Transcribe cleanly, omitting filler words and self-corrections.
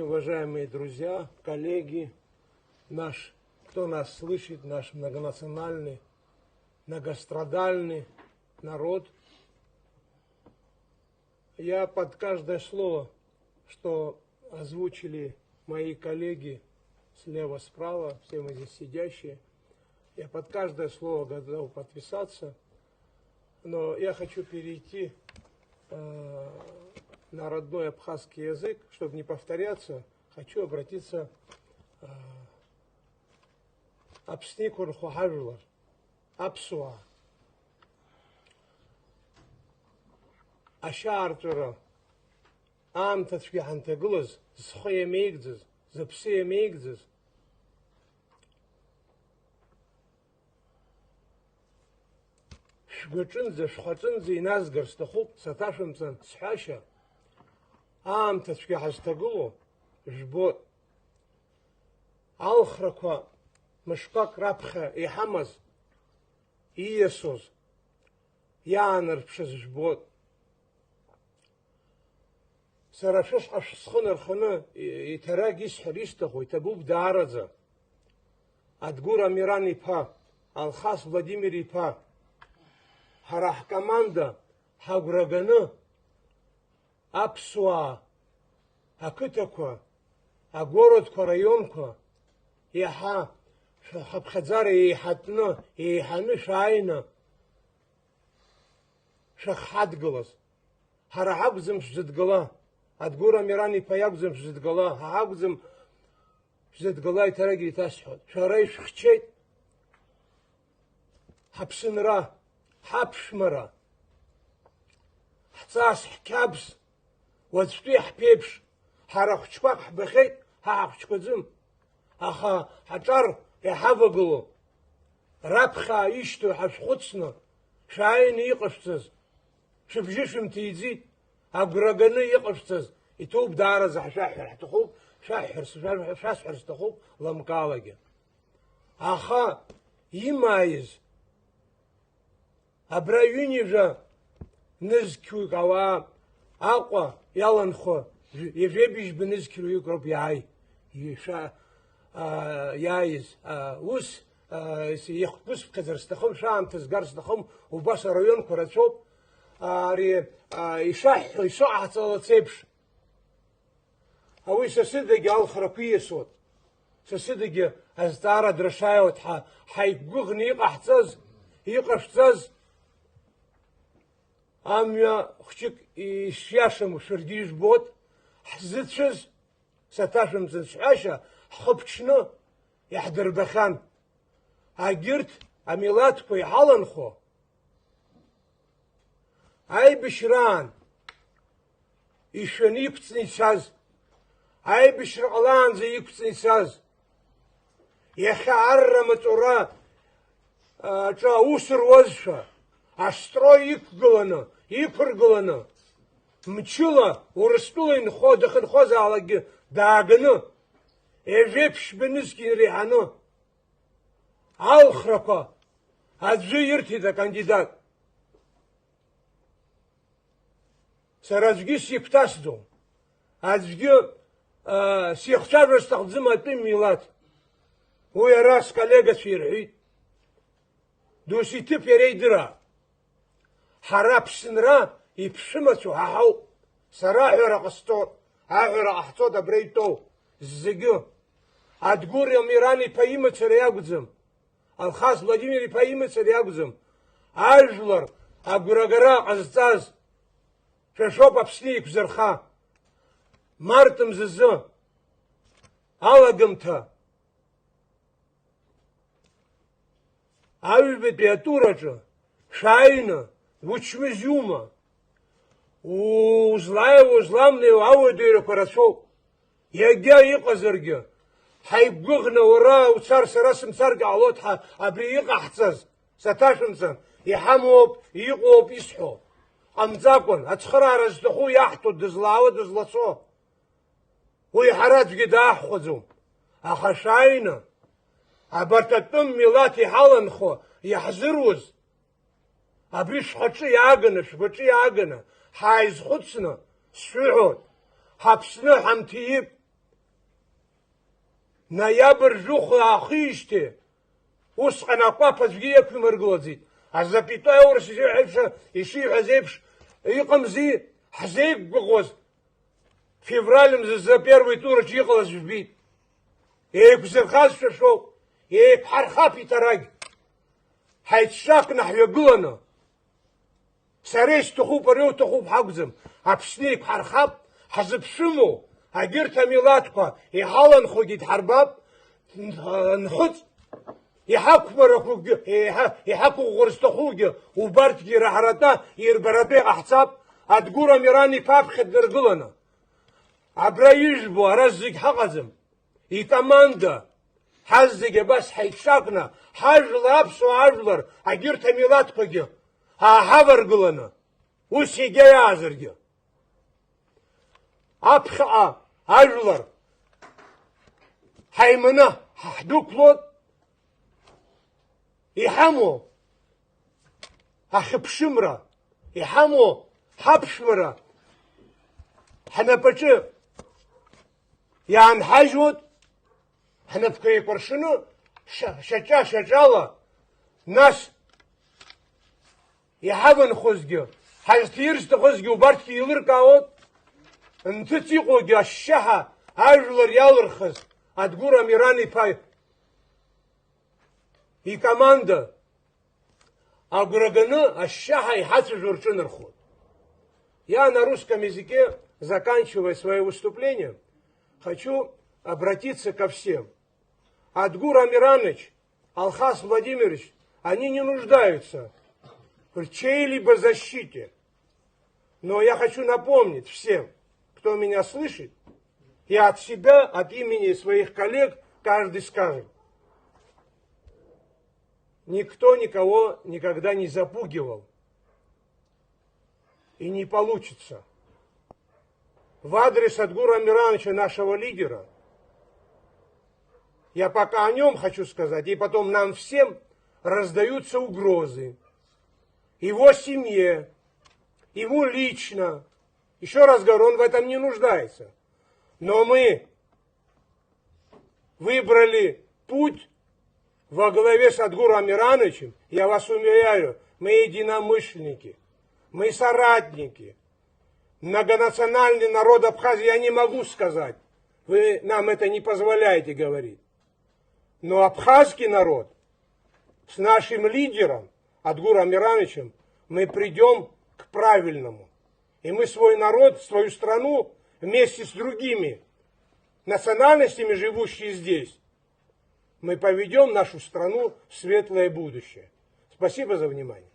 Уважаемые друзья, коллеги, кто нас слышит, наш многонациональный, многострадальный народ, я под каждое слово, что озвучили мои коллеги слева-справа, все мы здесь сидящие, я под каждое слово готов подписаться, но я хочу перейти на родной абхазский язык, чтобы не повторяться, хочу обратиться Апсникур Хухажулар, Апсуа. Аша Артура, Амтацки Хантагулаз, Схоя Мейгдзаз, Запсия Мейгдзаз. Шгачынза, Шхачынза и Назгар, Стахуп, Саташимцан, Схаша. Аамҭацәгьа ҳазҭагылоу жәбоит. Алхрақәа мышқәак раԥхьа иҳамаз, ииасоз, иаанарԥшыз жәбоит. Сара шәышҟа схы нарханы иҭарак исҳәар исҭаху иҭабуп даараӡа. Адгәыр Амиран иԥа, Алхас Владимир иԥа, ҳара ҳкоманда ҳагәра ганы Аԥсуаа, ақыҭақәа, агородқәа, раионқәа, иаҳа ҳаԥхьаӡара еиҳатны, еиҳаны шәааины шәахҳадгылаз. Ҳара ҳакәӡам шәзыдгыла, Адгәыр Амиран иԥа иакәӡам шәзыдгыла, ҳакәӡам шәзыдгыла иҭарагьы иҭасҳәоит. Шәара ишәхьчеит ҳаԥсынра, ҳаԥшәмара, ҳҵас, ҳқьабз, уаҵәтәи ҳԥеиԥш, ҳара хәҷқәак ҳбахьеит, ҳахәҷқәаӡым, аха ҳаҿар иҳавагыло, раԥхьа ишьҭоу ҳашәхәыцны, шәааины иҟашәҵаз, шәыбжьы шәымҭиӡеит, агәра ганы иҟашәҵаз, иҭоуп даараӡа ҳшәаҳәар ҳҭахуп, шәасҳәар сҭахуп ламкалагьы. Аха имааиз, абра ҩынҩажәа нызқьуик ауаа, Аҟәа иаланхо, ижәебыжь бнызқьруик роуп иааиз. Ус ихәԥысԥхьаӡар сҭахым, шәаамҭа згар сҭахым, убас араионқәа рацәоуп, ари ишаҳҳәо, ишаҟаҳҵалац еиԥш. Ауи сасыдагьы алхрақәа ииасуеит. Сасыдагьы азҵаара драшааиуеит, ҳаиқәгәыӷны иҟашәҵаз амҩа хәҷык ишиашам шәаргьы ижәбоит, ҳзыцәыз, саҭашәымҵан сҳәашьа, ҳхы ԥҽны иаҳдырбахьан. Агьырҭ амилаҭқәа иҳаланхо, аибашьраан ишәаны иқәҵны ицаз, аибашьра ҟалаанӡа иқәҵны ицаз, иахьа арра маҵура аҿы аус руазшәа, астрой иқәыргыланы, мчыла, Урыстәыла дахынхозаалакгьы дааганы, ежәеиԥш бнызқьны иреиҳаны, алхрақәа аӡәы ирҭеит акандидат. Сара аӡәгьы сигәҭасӡом, аӡәгьы сихцәажәар сҭахӡам атәым милаҭ. Уи ара сколлегацәа ирҳәит. Дус иҭыԥ иара идыраап. Ҳара Аԥсынра иԥшәымацәоу ҳаҳауп. Сара аҳәара ҟасҵоит, аҳәара ҟаҳҵоит абра итәоу зегьы. Адгәыр Амиран иԥа имацара иакәӡам, Алхас Владимир иԥа имацара иакәӡам. Ажәлар агәрагара ҟазҵаз шәашоуп Аԥсны еиқәзырха. Март мзазы алагамҭа аҩбатәи атураҿы шәааины учмыз иума, узлааиуа, узламнеиуа ауадаҩрақәа рацәоуп. Иагьа иҟазаргьы, ҳаиқәгәыӷны уара уцар, сара сымцаргьы ҟалоит, абри иҟаҳҵаз, саҭашәымҵан, иҳамоуп, иҟоуп исҳәо. Ҟамҵакәан, ацхыраара зҭаху иаҳҭо, дызлаауа, дызлацо. Уи ҳара аӡәгьы дааҳхәаӡом. Аха шәааины, абарҭ атәым милаҭ иҳаланхо, иаҳзыруз, абри шәхаҿы иааганы, шәгәаҿы иааганы, ҳааизхәыцны, сшәыҳәоит, ҳаԥсны ҳамҭиip, ноябрь жуха ахиште, усханаква позвгия кумерглазит, а запятой урс иши газепш, икамзи хазейк бгоз, февралем за первый тур чихалась вбит. И кузерхаз шашок, и хархап и тараг. Хайцшак нахвегулано. Сареш туху парю туху бхагзем, апшник хархап, хазепшиму, агир тамилатка, и халан ходит харбаб, нхуц, и хакмарахуги, и хаку горстахуги, убартки рахарата, и ирбарабе ахцап, адгура мирани папхет дергулано. Абраишбу, араззик хагазем, и команда, хаззиге бас хайшакна, хажлар апсу ажлар, агир тамилаткаги, хаваргулана, усиге азырге. Апха, ажлар, хаймана, хдуклот, и хаму, ахипшимра, и хаму, хапшмра, ханапачи, ян хажут, ханапкай паршину, шачала, нас, и хаван хозги, хазтирст хозги, убартки илыркаот, нтцикоги, ашаха, ажлар ялырхаз, адгура мирани пай, и команда, агураганы, ашаха и хацу журчинархот. Я на русском языке, заканчивая свое выступление, хочу обратиться ко всем. Адгур Амиранович, Алхас Владимирович, они не нуждаются в чьей-либо защите. Но я хочу напомнить всем, кто меня слышит, и от себя, от имени своих коллег, каждый скажет. Никто никого никогда не запугивал. И не получится. В адрес Адгура Амирановича, нашего лидера, я пока о нем хочу сказать, и потом нам всем раздаются угрозы. Его семье, ему лично. Еще раз говорю, он в этом не нуждается. Но мы выбрали путь во главе с Адгуром Амирановичем. Я вас уверяю, мы единомышленники, мы соратники. Многонациональный народ Абхазии я не могу сказать. Вы нам это не позволяете говорить. Но абхазский народ с нашим лидером, Адгуром Амирановичем, мы придем к правильному. И мы свой народ, свою страну вместе с другими национальностями, живущими здесь, мы поведем нашу страну в светлое будущее. Спасибо за внимание.